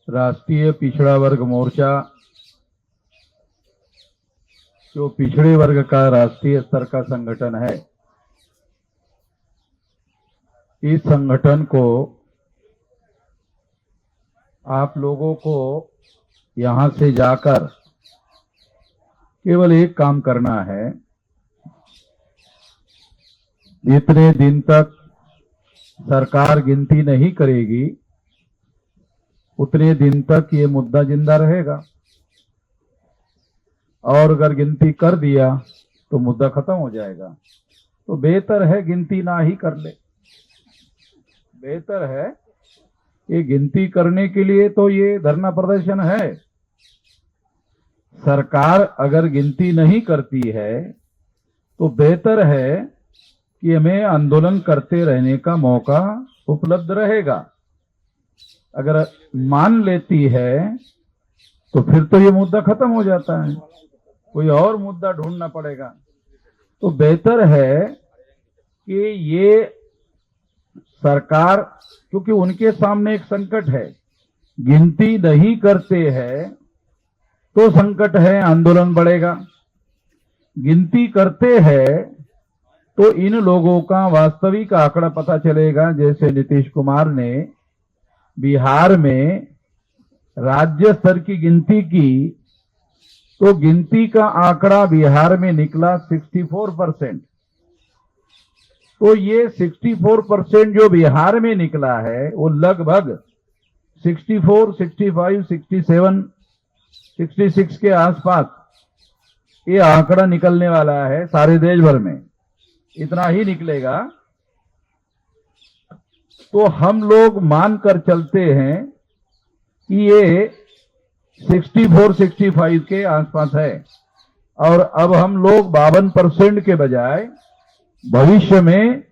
राष्ट्रीय पिछड़ा वर्ग मोर्चा जो पिछड़े वर्ग का राष्ट्रीय स्तर का संगठन है, इस संगठन को आप लोगों को यहां से जाकर केवल एक काम करना है। जितने दिन तक सरकार गिनती नहीं करेगी उतने दिन तक ये मुद्दा जिंदा रहेगा, और अगर गिनती कर दिया तो मुद्दा खत्म हो जाएगा। तो बेहतर है गिनती ना ही कर ले। बेहतर है कि गिनती करने के लिए तो ये धरना प्रदर्शन है। सरकार अगर गिनती नहीं करती है तो बेहतर है कि हमें आंदोलन करते रहने का मौका उपलब्ध रहेगा। अगर मान लेती है तो फिर तो ये मुद्दा खत्म हो जाता है, कोई और मुद्दा ढूंढना पड़ेगा। तो बेहतर है कि ये सरकार, क्योंकि उनके सामने एक संकट है, गिनती नहीं करते हैं तो संकट है, आंदोलन बढ़ेगा। गिनती करते हैं तो इन लोगों का वास्तविक आंकड़ा पता चलेगा। जैसे नीतीश कुमार ने बिहार में राज्य स्तर की गिनती की तो गिनती का आंकड़ा बिहार में निकला 64%। तो ये 64% जो बिहार में निकला है वो लगभग 64, 65, 67, 66 के आसपास ये आंकड़ा निकलने वाला है। सारे देश भर में इतना ही निकलेगा। तो हम लोग मानकर चलते हैं कि ये 64, 65 के आसपास है, और अब हम लोग 52% के बजाय भविष्य में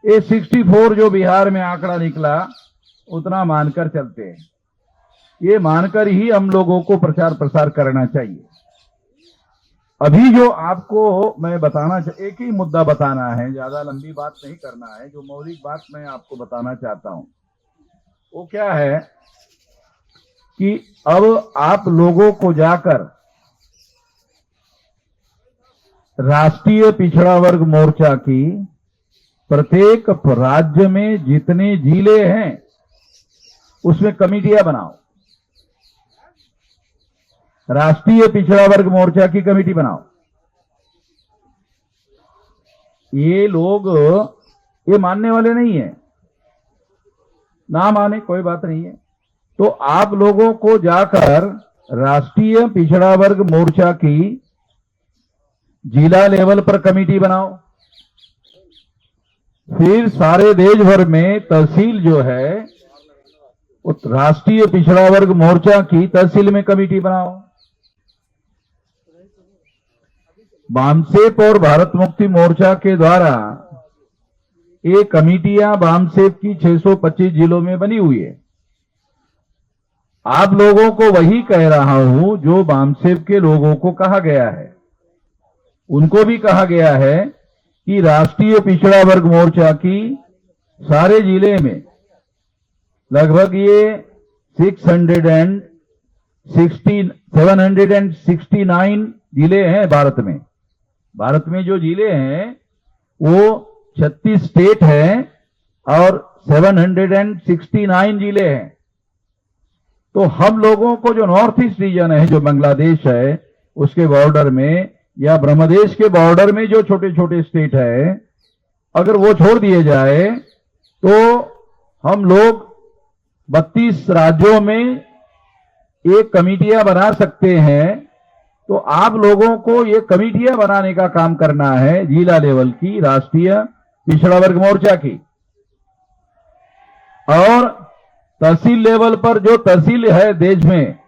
ये 64 जो बिहार में आंकड़ा निकला उतना मानकर चलते हैं। ये मानकर ही हम लोगों को प्रचार प्रसार करना चाहिए। अभी जो आपको मैं बताना एक ही मुद्दा बताना है, ज्यादा लंबी बात नहीं करना है। जो मौलिक बात मैं आपको बताना चाहता हूं वो क्या है कि अब आप लोगों को जाकर राष्ट्रीय पिछड़ा वर्ग मोर्चा की प्रत्येक राज्य में जितने जिले हैं उसमें कमेटियां बनाओ। राष्ट्रीय पिछड़ा वर्ग मोर्चा की कमेटी बनाओ। ये लोग ये मानने वाले नहीं है, ना माने कोई बात नहीं है। तो आप लोगों को जाकर राष्ट्रीय पिछड़ा वर्ग मोर्चा की जिला लेवल पर कमेटी बनाओ। फिर सारे देश भर में तहसील जो है उस राष्ट्रीय पिछड़ा वर्ग मोर्चा की तहसील में कमेटी बनाओ। बामसेफ और भारत मुक्ति मोर्चा के द्वारा ये कमेटियां बामसेफ की 625 जिलों में बनी हुई है। आप लोगों को वही कह रहा हूं जो बामसेफ के लोगों को कहा गया है। उनको भी कहा गया है कि राष्ट्रीय पिछड़ा वर्ग मोर्चा की सारे जिले में लगभग ये 769 जिले हैं भारत में। भारत में जो जिले हैं वो 36 स्टेट हैं और 769 जिले हैं। तो हम लोगों को जो नॉर्थ ईस्ट रीजन है, जो बांग्लादेश है उसके बॉर्डर में या ब्रह्मदेश के बॉर्डर में जो छोटे छोटे स्टेट है, अगर वो छोड़ दिए जाए तो हम लोग 32 राज्यों में एक कमेटियां बना सकते हैं। तो आप लोगों को ये कमेटियां बनाने का काम करना है, जिला लेवल की राष्ट्रीय पिछड़ा वर्ग मोर्चा की। और तहसील लेवल पर जो तहसील है देश में,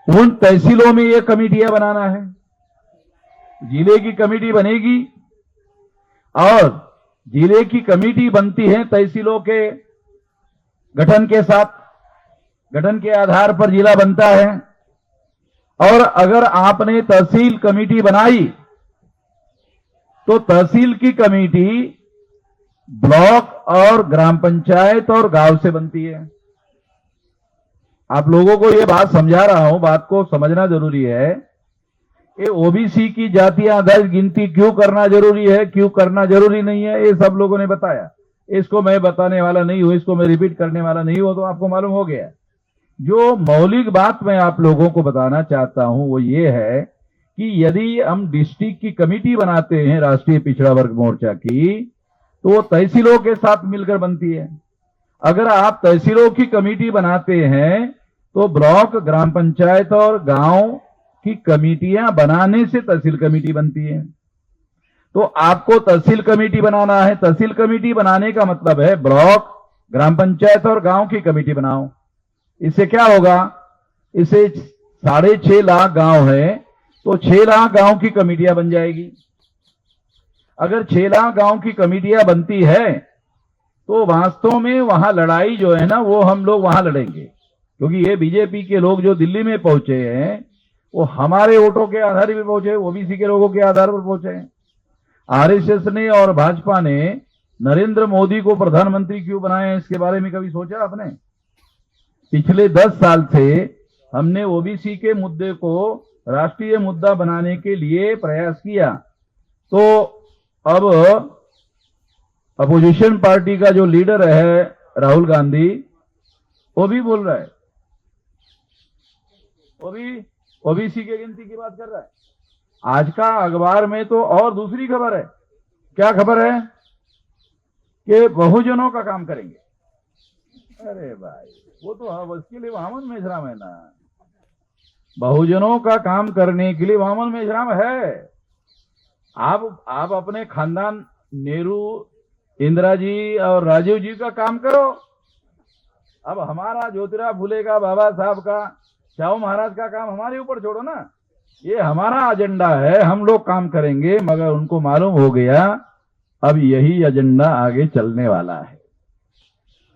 उन तहसीलों में ये कमेटियां बनाना है। जिले की कमेटी बनेगी और जिले की कमेटी बनती है तहसीलों के गठन के साथ। गठन के आधार पर जिला बनता है। और अगर आपने तहसील कमेटी बनाई तो तहसील की कमेटी ब्लॉक और ग्राम पंचायत और गांव से बनती है। आप लोगों को ये बात समझा रहा हूं, बात को समझना जरूरी है। ये ओबीसी की जातियां आधारित गिनती क्यों करना जरूरी है, क्यों करना जरूरी नहीं है, ये सब लोगों ने बताया। इसको मैं बताने वाला नहीं हूं, इसको मैं रिपीट करने वाला नहीं हूं, तो आपको मालूम हो गया। जो मौलिक बात मैं आप लोगों को बताना चाहता हूं वो ये है कि यदि हम डिस्ट्रिक्ट की कमेटी बनाते हैं राष्ट्रीय पिछड़ा वर्ग मोर्चा की, तो वो तहसीलों के साथ मिलकर बनती है। अगर आप तहसीलों की कमेटी बनाते हैं तो ब्लॉक, ग्राम पंचायत और गांव की कमेटियां बनाने से तहसील कमेटी बनती है। तो आपको तहसील कमेटी बनाना है। तहसील कमेटी बनाने का मतलब है ब्लॉक, ग्राम पंचायत और गांव की कमेटी बनाओ। इससे क्या होगा, इससे 6.5 लाख गांव है तो 6 लाख गांव की कमेटियां बन जाएगी। अगर 6 लाख गांव की कमेटियां बनती है तो वास्तव में वहां लड़ाई जो है ना वो हम लोग वहां लड़ेंगे, क्योंकि ये बीजेपी के लोग जो दिल्ली में पहुंचे हैं वो हमारे वोटों के आधार पर पहुंचे, ओबीसी के लोगों के आधार पर पहुंचे हैं। आरएसएस ने और भाजपा ने नरेंद्र मोदी को प्रधानमंत्री क्यों बनाया, इसके बारे में कभी सोचा आपने? पिछले 10 साल से हमने ओबीसी के मुद्दे को राष्ट्रीय मुद्दा बनाने के लिए प्रयास किया। तो अब अपोजिशन पार्टी का जो लीडर है राहुल गांधी, वो भी बोल रहा है, वो भी ओबीसी की गिनती की बात कर रहा है। आज का अखबार में तो और दूसरी खबर है। क्या खबर है? कि बहुजनों का काम करेंगे। अरे भाई, वो तो उसके लिए वामन मेश्राम है ना। बहुजनों का काम करने के लिए वामन मेश्राम है। आप अपने खानदान नेहरू, इंदिरा जी और राजीव जी का काम करो। अब हमारा ज्योतिराव फुले का, बाबा साहब का, शाहू महाराज का काम हमारे ऊपर छोड़ो ना। ये हमारा एजेंडा है, हम लोग काम करेंगे। मगर उनको मालूम हो गया अब यही एजेंडा आगे चलने वाला है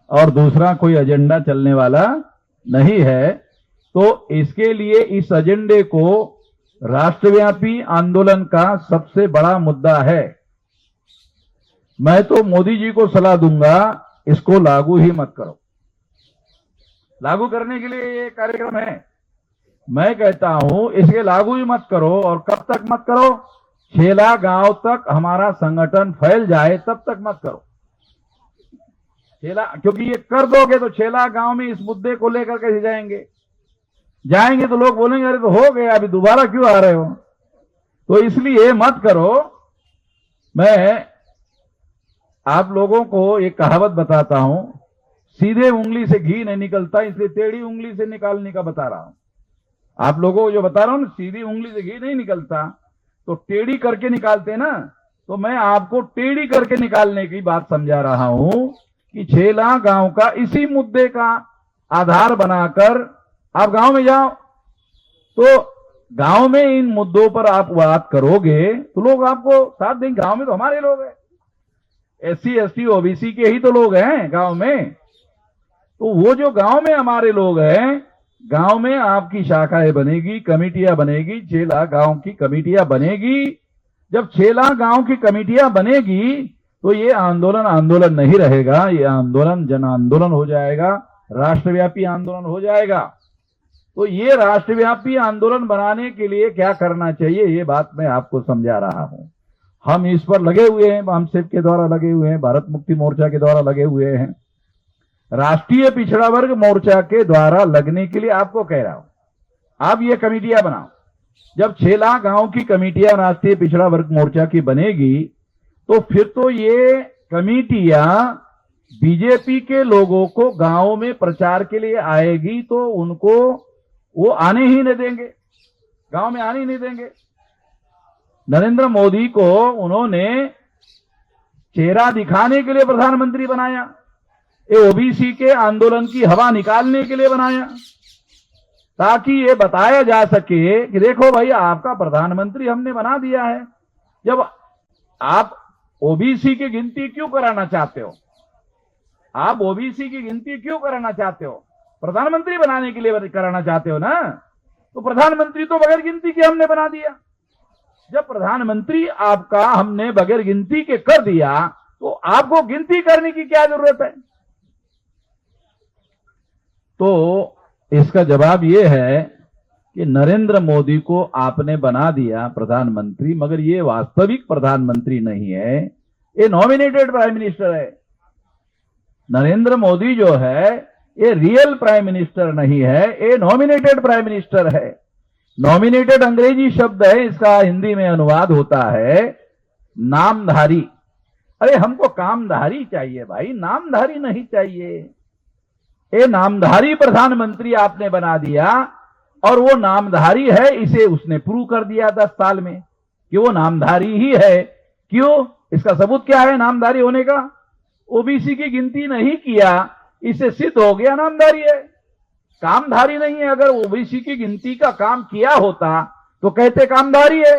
और दूसरा कोई एजेंडा चलने वाला नहीं है। तो इसके लिए इस एजेंडे को राष्ट्रव्यापी आंदोलन का सबसे बड़ा मुद्दा है। मैं तो मोदी जी को सलाह दूंगा, इसको लागू ही मत करो। लागू करने के लिए ये कार्यक्रम है। मैं कहता हूं इसके लागू ही मत करो। और कब तक मत करो? 6 लाख गांव तक हमारा संगठन फैल जाए तब तक मत करो। 6 लाख, क्योंकि ये कर दोगे तो 6 लाख गांव में इस मुद्दे को लेकर कैसे जाएंगे तो लोग बोलेंगे अरे तो हो गया, अभी दोबारा क्यों आ रहे हो। तो इसलिए मत करो। मैं आप लोगों को एक कहावत बताता हूं, सीधे उंगली से घी नहीं निकलता, इसलिए टेढ़ी उंगली से निकालने का बता रहा हूं। आप लोगों को जो बता रहा हूं ना, सीधी उंगली से घी नहीं निकलता तो टेढ़ी करके निकालते ना। तो मैं आपको टेढ़ी करके निकालने की बात समझा रहा हूं कि 6 लाख गांव का इसी मुद्दे का आधार बनाकर आप गांव में जाओ। तो गांव में इन मुद्दों पर आप बात करोगे तो लोग आपको साथ देंगे। गांव में तो हमारे लोग हैं, एससी एसटी ओबीसी के ही तो लोग हैं गांव में। तो वो जो गांव में हमारे लोग हैं, गांव में आपकी शाखाएं बनेगी, कमेटियां बनेगी, 6 लाख गांव की कमेटियां बनेगी। जब 6 लाख गांव की कमेटियां बनेगी तो ये आंदोलन नहीं रहेगा, ये आंदोलन जन आंदोलन हो जाएगा, राष्ट्रव्यापी आंदोलन हो जाएगा। तो ये राष्ट्रव्यापी आंदोलन बनाने के लिए क्या करना चाहिए, ये बात मैं आपको समझा रहा हूं। हम इस पर लगे हुए हैं, बामसेफ के द्वारा लगे हुए हैं, भारत मुक्ति मोर्चा के द्वारा लगे हुए हैं, राष्ट्रीय पिछड़ा वर्ग मोर्चा के द्वारा लगने के लिए आपको कह रहा हूं। आप ये कमेटियां बनाओ। जब 6 लाख गांव की कमेटियां राष्ट्रीय पिछड़ा वर्ग मोर्चा की बनेगी तो फिर तो ये कमेटियां बीजेपी के लोगों को गांव में प्रचार के लिए आएगी तो उनको वो आने ही नहीं देंगे, गांव में आने ही नहीं देंगे। नरेंद्र मोदी को उन्होंने चेहरा दिखाने के लिए प्रधानमंत्री बनाया, ये ओबीसी के आंदोलन की हवा निकालने के लिए बनाया, ताकि ये बताया जा सके कि देखो भाई आपका प्रधानमंत्री हमने बना दिया है। जब आप ओबीसी की गिनती क्यों कराना चाहते हो, आप ओबीसी की गिनती क्यों कराना चाहते हो? प्रधानमंत्री बनाने के लिए कराना चाहते हो ना। तो प्रधानमंत्री तो बगैर गिनती के हमने बना दिया। जब प्रधानमंत्री आपका हमने बगैर गिनती के कर दिया तो आपको गिनती करने की क्या जरूरत है? तो इसका जवाब ये है कि नरेंद्र मोदी को आपने बना दिया प्रधानमंत्री, मगर ये वास्तविक प्रधानमंत्री नहीं है, ये नॉमिनेटेड प्राइम मिनिस्टर है। नरेंद्र मोदी जो है ये रियल प्राइम मिनिस्टर नहीं है, ये नॉमिनेटेड प्राइम मिनिस्टर है। नॉमिनेटेड अंग्रेजी शब्द है, इसका हिंदी में अनुवाद होता है नामधारी। अरे हमको कामधारी चाहिए भाई, नामधारी नहीं चाहिए। ये नामधारी प्रधानमंत्री आपने बना दिया, और वो नामधारी है, इसे उसने प्रूव कर दिया 10 साल में कि वो नामधारी ही है। क्यों? इसका सबूत क्या है नामधारी होने का? ओबीसी की गिनती नहीं किया, इसे सिद्ध हो गया नामधारी है। कामधारी नहीं है। अगर ओबीसी की गिनती का काम किया होता तो कहते कामधारी है,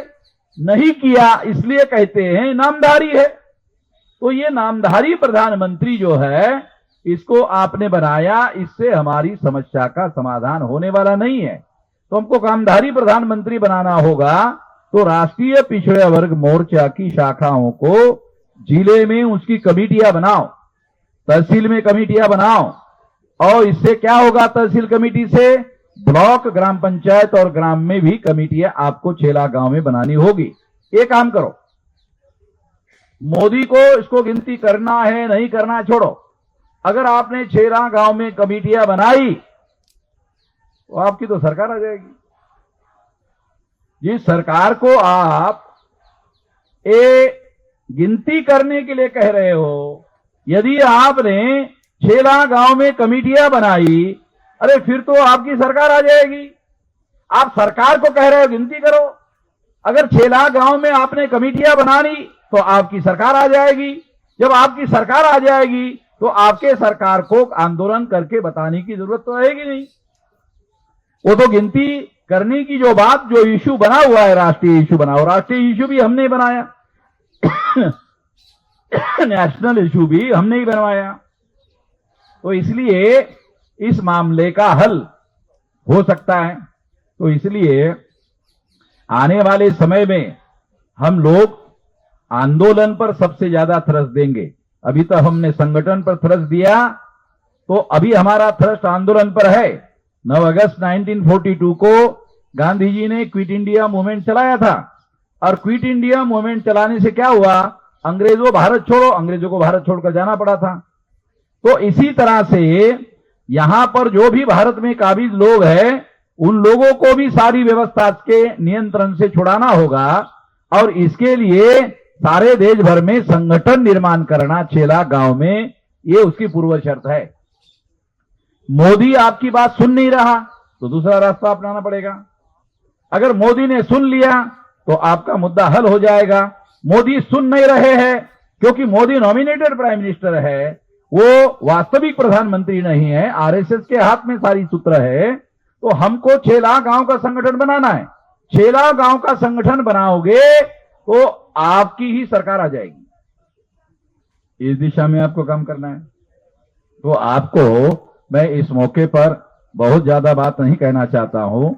नहीं किया इसलिए कहते हैं नामधारी है। तो ये नामधारी प्रधानमंत्री जो है, इसको आपने बनाया, इससे हमारी समस्या का समाधान होने वाला नहीं है। तो हमको कामधारी प्रधानमंत्री बनाना होगा, तो राष्ट्रीय पिछड़े वर्ग मोर्चा की शाखाओं को जिले में उसकी कमेटियां बनाओ, तहसील में कमेटियां बनाओ, और इससे क्या होगा? तहसील कमेटी से ब्लॉक, ग्राम पंचायत और ग्राम में भी कमेटियां आपको छेला गांव में बनानी होगी। ये काम करो। मोदी को इसको गिनती करना है नहीं करना छोड़ो। अगर आपने छेला गांव में कमेटियां बनाई तो आपकी तो सरकार आ जाएगी। जिस सरकार को आप गिनती करने के लिए कह रहे हो, यदि आपने छेला गांव में कमेटियां बनाई, अरे फिर तो आपकी सरकार आ जाएगी। आप सरकार को कह रहे हो गिनती करो। अगर छेला गांव में आपने कमेटियां बनानी तो आपकी सरकार आ जाएगी। जब आपकी सरकार आ जाएगी तो आपके सरकार को आंदोलन करके बताने की जरूरत तो रहेगी नहीं। वो तो गिनती करने की जो बात, जो इश्यू बना हुआ है, राष्ट्रीय इश्यू बनाओ। राष्ट्रीय इश्यू भी हमने बनाया, नेशनल इश्यू भी हमने ही बनवाया। तो इसलिए इस मामले का हल हो सकता है। तो इसलिए आने वाले समय में हम लोग आंदोलन पर सबसे ज्यादा थ्रस्ट देंगे। अभी तक हमने संगठन पर थ्रस्ट दिया, तो अभी हमारा थ्रस्ट आंदोलन पर है। 9 अगस्त 1942 को गांधी जी ने क्विट इंडिया मूवमेंट चलाया था, और क्विट इंडिया मूवमेंट चलाने से क्या हुआ? अंग्रेजों भारत छोड़ो, अंग्रेजों को भारत छोड़कर जाना पड़ा था। तो इसी तरह से यहां पर जो भी भारत में काबिज लोग हैं, उन लोगों को भी सारी व्यवस्था के नियंत्रण से छुड़ाना होगा, और इसके लिए सारे देश भर में संगठन निर्माण करना छेला गांव में, ये उसकी पूर्व शर्त है। मोदी आपकी बात सुन नहीं रहा तो दूसरा रास्ता अपनाना पड़ेगा। अगर मोदी ने सुन लिया तो आपका मुद्दा हल हो जाएगा। मोदी सुन नहीं रहे हैं क्योंकि मोदी नॉमिनेटेड प्राइम मिनिस्टर है, वो वास्तविक प्रधानमंत्री नहीं है, आरएसएस के हाथ में सारी सूत्र है। तो हमको छेला गांव का संगठन बनाना है। छेला गांव का संगठन बनाओगे तो आपकी ही सरकार आ जाएगी। इस दिशा में आपको काम करना है। तो आपको मैं इस मौके पर बहुत ज्यादा बात नहीं कहना चाहता हूं,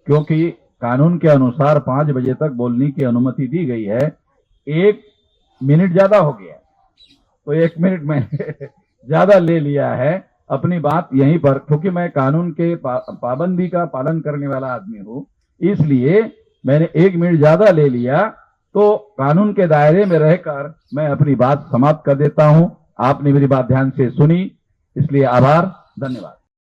क्योंकि कानून के अनुसार 5 बजे तक बोलने की अनुमति दी गई है। 1 मिनट ज्यादा हो गया, तो 1 मिनट मैंने ज्यादा ले लिया है अपनी बात यहीं पर, क्योंकि मैं कानून के पाबंदी का पालन करने वाला आदमी हूं, इसलिए मैंने 1 मिनट ज्यादा ले लिया। तो कानून के दायरे में रहकर मैं अपनी बात समाप्त कर देता हूं। आपने मेरी बात ध्यान से सुनी, इसलिए आभार, धन्यवाद।